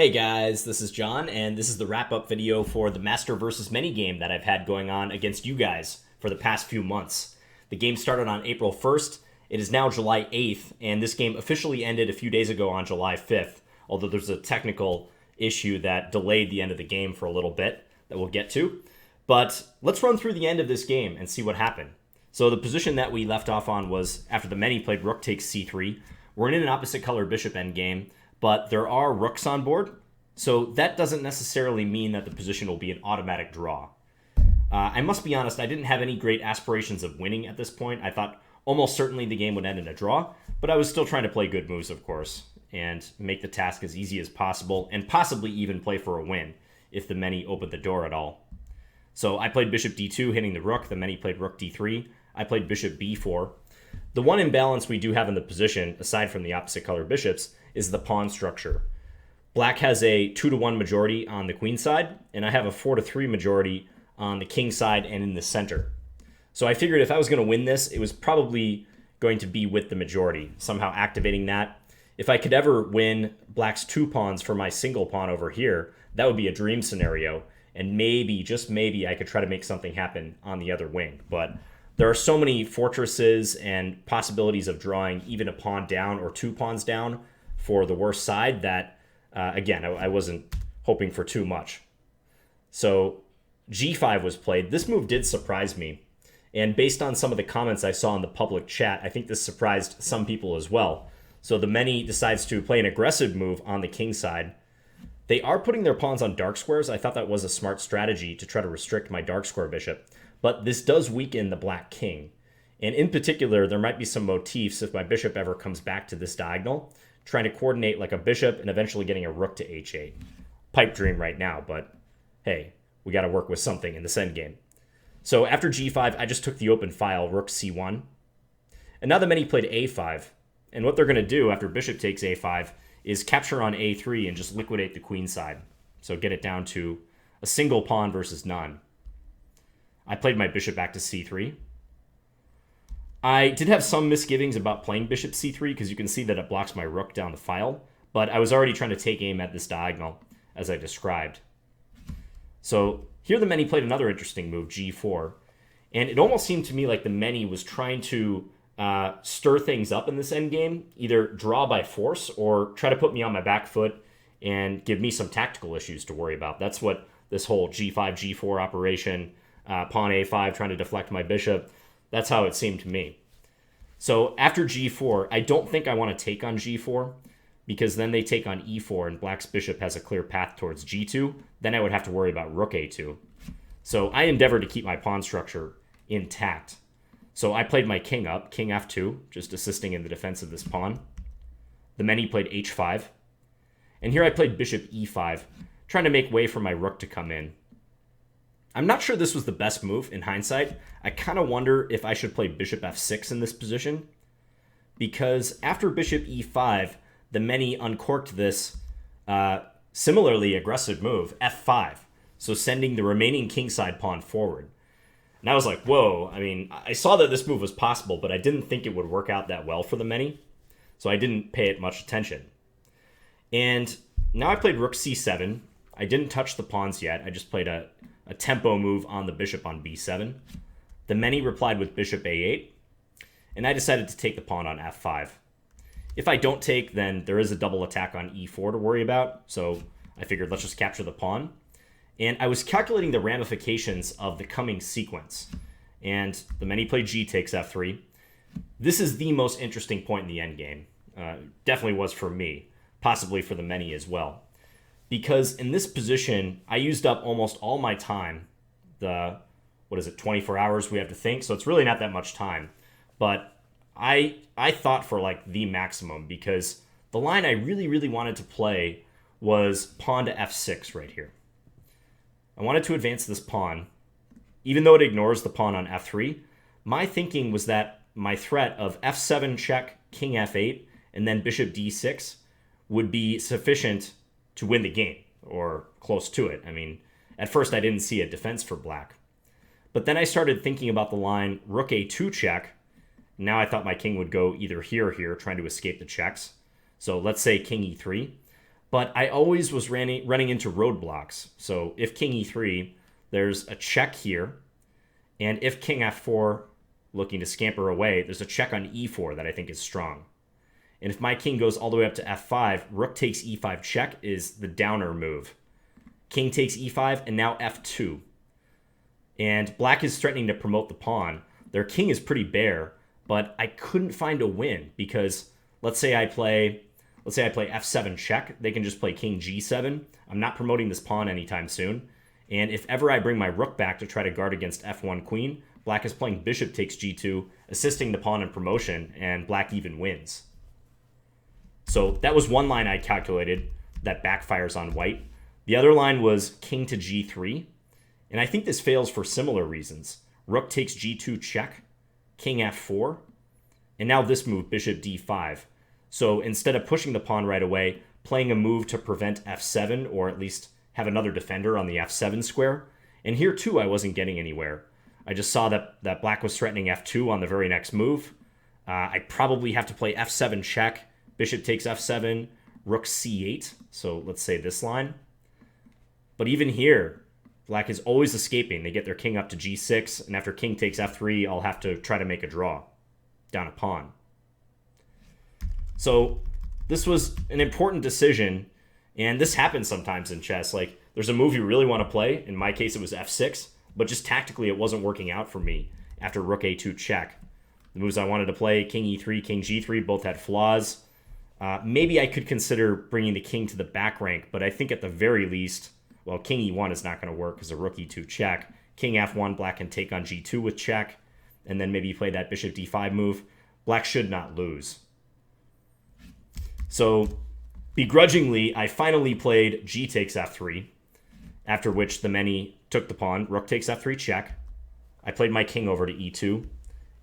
Hey guys, this is John, and this is the wrap-up video for the Master vs. Many game that I've had going on against you guys for the past few months. The game started on April 1st, it is now July 8th, and this game officially ended a few days ago on July 5th, although there's a technical issue that delayed the end of the game for a little bit that we'll get to. But let's run through the end of this game and see what happened. So the position that we left off on was after the Many played rook takes c3. We're in an opposite color bishop endgame, but there are rooks on board, so that doesn't necessarily mean that the position will be an automatic draw. I must be honest, I didn't have any great aspirations of winning at this point. I thought almost certainly the game would end in a draw, but I was still trying to play good moves, of course, and make the task as easy as possible, and possibly even play for a win if the Many opened the door at all. So I played bishop d2, hitting the rook. The Many played rook d3. I played bishop b4. The one imbalance we do have in the position, aside from the opposite color bishops, is the pawn structure. Black has a 2-1 majority on the queen side, and I have a 4-3 majority on the king side and in the center. So I figured if I was going to win this, it was probably going to be with the majority, somehow activating that. If I could ever win Black's 2 pawns for my single pawn over here, that would be a dream scenario, and maybe, just maybe, I could try to make something happen on the other wing. But there are so many fortresses and possibilities of drawing even a pawn down or 2 pawns down for the worst side that, again, I wasn't hoping for too much. So g5 was played. This move did surprise me. And based on some of the comments I saw in the public chat, I think this surprised some people as well. So the Many decides to play an aggressive move on the king side. They are putting their pawns on dark squares. I thought that was a smart strategy to try to restrict my dark square bishop. But this does weaken the black king. And in particular, there might be some motifs if my bishop ever comes back to this diagonal, trying to coordinate like a bishop and eventually getting a rook to h8. Pipe dream right now, but hey, we got to work with something in this endgame. So after g5, I just took the open file, rook c1. And now the Many played a5. And what they're going to do after bishop takes a5 is capture on a3 and just liquidate the queen side. So get it down to a single pawn versus none. I played my bishop back to c3. I did have some misgivings about playing bishop c3 because you can see that it blocks my rook down the file, but I was already trying to take aim at this diagonal, as I described. So here the Many played another interesting move, g4, and it almost seemed to me like the Many was trying to stir things up in this endgame, either draw by force or try to put me on my back foot and give me some tactical issues to worry about. That's what this whole g5, g4 operation, pawn a5, trying to deflect my bishop, that's how it seemed to me. So after g4, I don't think I want to take on g4 because then they take on e4 and black's bishop has a clear path towards g2. Then I would have to worry about rook a2. So I endeavored to keep my pawn structure intact. So I played my king up, king f2, just assisting in the defense of this pawn. The Many played h5. And here I played bishop e5, trying to make way for my rook to come in. I'm not sure this was the best move in hindsight. I kind of wonder if I should play bishop f6 in this position, because after bishop e5, the Many uncorked this similarly aggressive move, f5, so sending the remaining kingside pawn forward. And I was like, whoa, I mean, I saw that this move was possible, but I didn't think it would work out that well for the Many, so I didn't pay it much attention. And now I played rook c7. I didn't touch the pawns yet. I just played a tempo move on the bishop on b7. The Many replied with bishop a8, and I decided to take the pawn on f5. If I don't take, then there is a double attack on e4 to worry about, so I figured let's just capture the pawn. And I was calculating the ramifications of the coming sequence, and the Many played g takes f3. This is the most interesting point in the endgame. Definitely was for me, possibly for the Many as well. Because in this position, I used up almost all my time. 24 hours we have to think, so it's really not that much time. But I thought for like the maximum, because the line I really, really wanted to play was pawn to f6 right here. I wanted to advance this pawn, even though it ignores the pawn on f3. My thinking was that my threat of f7 check, king f8, and then bishop d6 would be sufficient to win the game, or close to it. I mean, at first I didn't see a defense for black. But then I started thinking about the line rook a2 check. Now I thought my king would go either here or here, trying to escape the checks. So let's say king e3. but I always was running into roadblocks. So if king e3, there's a check here. And if king f4, looking to scamper away, there's a check on e4 that I think is strong. And if my king goes all the way up to f5, rook takes e5 check is the downer move. King takes e5, and now f2. And black is threatening to promote the pawn. Their king is pretty bare, but I couldn't find a win because let's say I play f7 check. They can just play king g7. I'm not promoting this pawn anytime soon. And if ever I bring my rook back to try to guard against f1 queen, black is playing bishop takes g2, assisting the pawn in promotion, and black even wins. So that was one line I calculated that backfires on white. The other line was king to g3, and I think this fails for similar reasons. Rook takes g2 check, king f4, and now this move, bishop d5. So instead of pushing the pawn right away, playing a move to prevent f7, or at least have another defender on the f7 square. And here too, I wasn't getting anywhere. I just saw that black was threatening f2 on the very next move. I probably have to play f7 check, bishop takes f7, rook c8. So let's say this line. But even here, black is always escaping. They get their king up to g6, and after king takes f3, I'll have to try to make a draw down a pawn. So this was an important decision, and this happens sometimes in chess. Like, there's a move you really want to play. In my case, it was f6, but just tactically, it wasn't working out for me after rook a2 check. The moves I wanted to play, king e3, king g3, both had flaws. Maybe I could consider bringing the king to the back rank, but I think at the very least, well, king e1 is not going to work because of rook e2 check. King f1, black can take on g2 with check, and then maybe play that bishop d5 move. Black should not lose. So, begrudgingly, I finally played g takes f3, after which the many took the pawn. Rook takes f3 check. I played my king over to e2,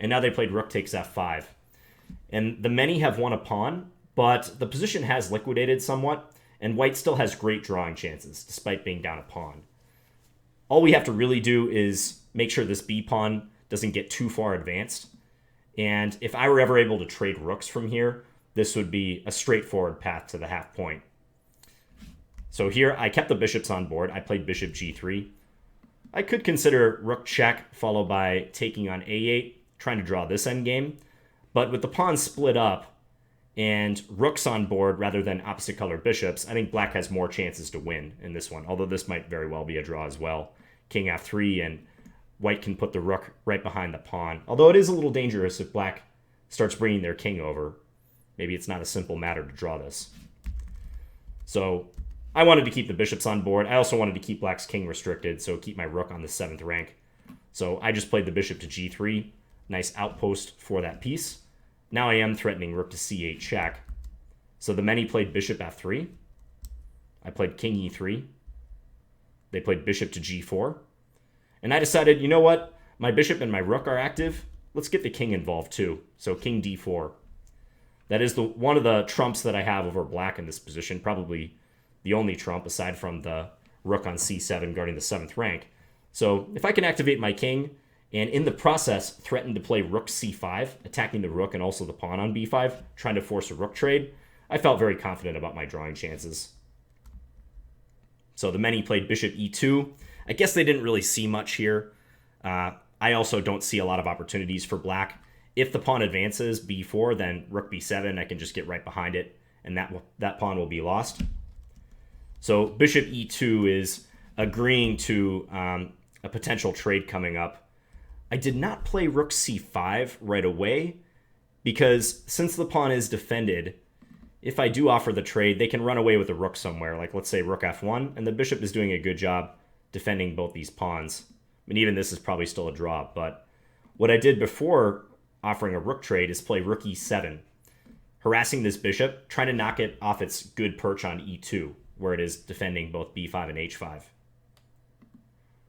and now they played rook takes f5. And the many have won a pawn, but the position has liquidated somewhat, and white still has great drawing chances, despite being down a pawn. All we have to really do is make sure this b pawn doesn't get too far advanced. And if I were ever able to trade rooks from here, this would be a straightforward path to the half point. So here, I kept the bishops on board. I played bishop g3. I could consider rook check, followed by taking on a8, trying to draw this endgame. But with the pawns split up, and rooks on board rather than opposite colored bishops, I think black has more chances to win in this one, although this might very well be a draw as well. King f3, and white can put the rook right behind the pawn, although it is a little dangerous if black starts bringing their king over. Maybe it's not a simple matter to draw this. So I wanted to keep the bishops on board. I also wanted to keep black's king restricted, so keep my rook on the 7th rank. So I just played the bishop to g3. Nice outpost for that piece. Now I am threatening rook to c8 check. So the many played bishop f3. I played king e3. They played bishop to g4. And I decided, you know what? My bishop and my rook are active. Let's get the king involved too. So king d4. That is one of the trumps that I have over black in this position. Probably the only trump aside from the rook on c7 guarding the 7th rank. So if I can activate my king, and in the process, threaten to play rook c5, attacking the rook and also the pawn on b5, trying to force a rook trade, I felt very confident about my drawing chances. So the many played bishop e2. I guess they didn't really see much here. I also don't see a lot of opportunities for black. If the pawn advances b4, then rook b7, I can just get right behind it, and that pawn will be lost. So bishop e2 is agreeing to a potential trade coming up. I did not play rook c5 right away because since the pawn is defended, if I do offer the trade, they can run away with a rook somewhere, like let's say rook f1, and the bishop is doing a good job defending both these pawns. I mean, even this is probably still a draw, but what I did before offering a rook trade is play rook e7, harassing this bishop, trying to knock it off its good perch on e2, where it is defending both b5 and h5.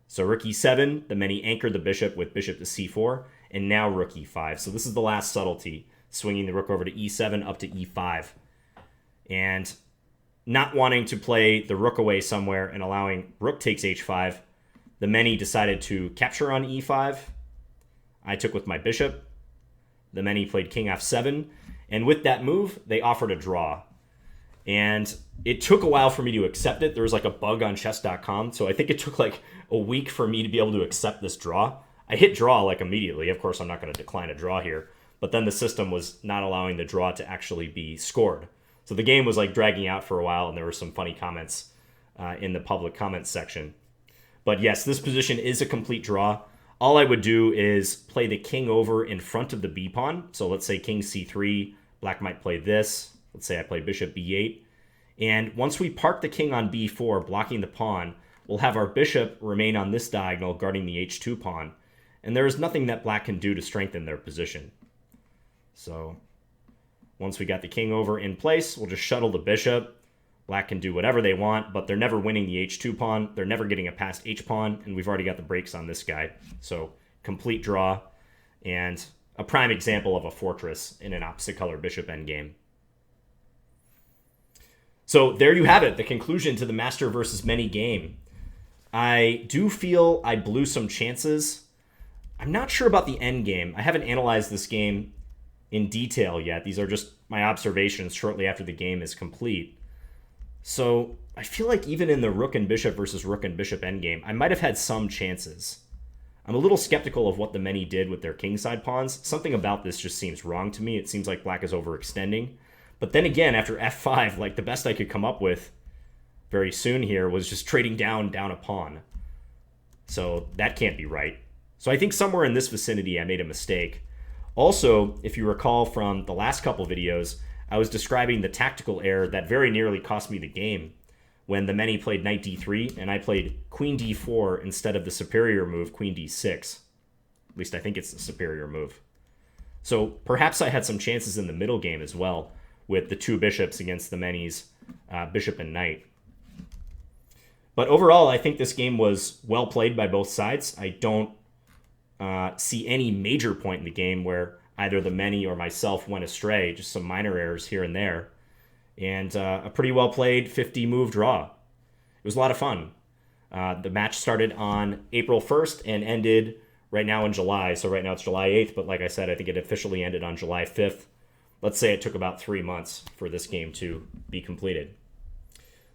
So rook e7, the many anchored the bishop with bishop to c4, and now rook e5. So this is the last subtlety, swinging the rook over to e7 up to e5. And not wanting to play the rook away somewhere and allowing rook takes h5, the many decided to capture on e5. I took with my bishop. The many played king f7. And with that move, they offered a draw. And it took a while for me to accept it. There was like a bug on chess.com, so I think it took like a week for me to be able to accept this draw. I hit draw like immediately. Of course, I'm not going to decline a draw here, but then the system was not allowing the draw to actually be scored. So the game was like dragging out for a while, and there were some funny comments in the public comments section. But yes, this position is a complete draw. All I would do is play the king over in front of the b pawn. So let's say king c3, black might play this. Let's say I play bishop b8. And once we park the king on b4, blocking the pawn, we'll have our bishop remain on this diagonal guarding the h2 pawn. And there is nothing that black can do to strengthen their position. So once we got the king over in place, we'll just shuttle the bishop. Black can do whatever they want, but they're never winning the h2 pawn. They're never getting a past h pawn, and we've already got the brakes on this guy. So complete draw, and a prime example of a fortress in an opposite color bishop endgame. So there you have it, the conclusion to the master versus many game. I do feel I blew some chances. I'm not sure about the endgame. I haven't analyzed this game in detail yet. These are just my observations shortly after the game is complete. So I feel like even in the rook and bishop versus rook and bishop endgame, I might have had some chances. I'm a little skeptical of what the many did with their kingside pawns. Something about this just seems wrong to me. It seems like black is overextending. But then again, after f5, like the best I could come up with very soon here was just trading down a pawn. So that can't be right. So I think somewhere in this vicinity I made a mistake. Also, if you recall from the last couple videos, I was describing the tactical error that very nearly cost me the game when the many played knight d3 and I played queen d4 instead of the superior move queen d6. At least I think it's the superior move. So perhaps I had some chances in the middle game as well with the two bishops against the many's bishop and knight. But overall, I think this game was well played by both sides. I don't see any major point in the game where either the many or myself went astray, just some minor errors here and there. And a pretty well played 50-move draw. It was a lot of fun. The match started on April 1st and ended right now in July. So right now it's July 8th, but like I said, I think it officially ended on July 5th. Let's say it took about 3 months for this game to be completed.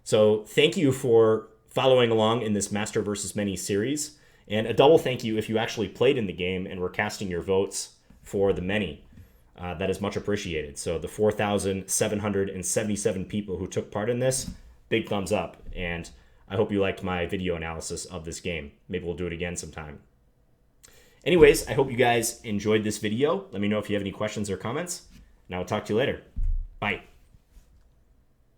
So thank you for following along in this Master vs. Many series. And a double thank you if you actually played in the game and were casting your votes for the many. That is much appreciated. So the 4,777 people who took part in this, big thumbs up. And I hope you liked my video analysis of this game. Maybe we'll do it again sometime. Anyways, I hope you guys enjoyed this video. Let me know if you have any questions or comments, and I will talk to you later. Bye.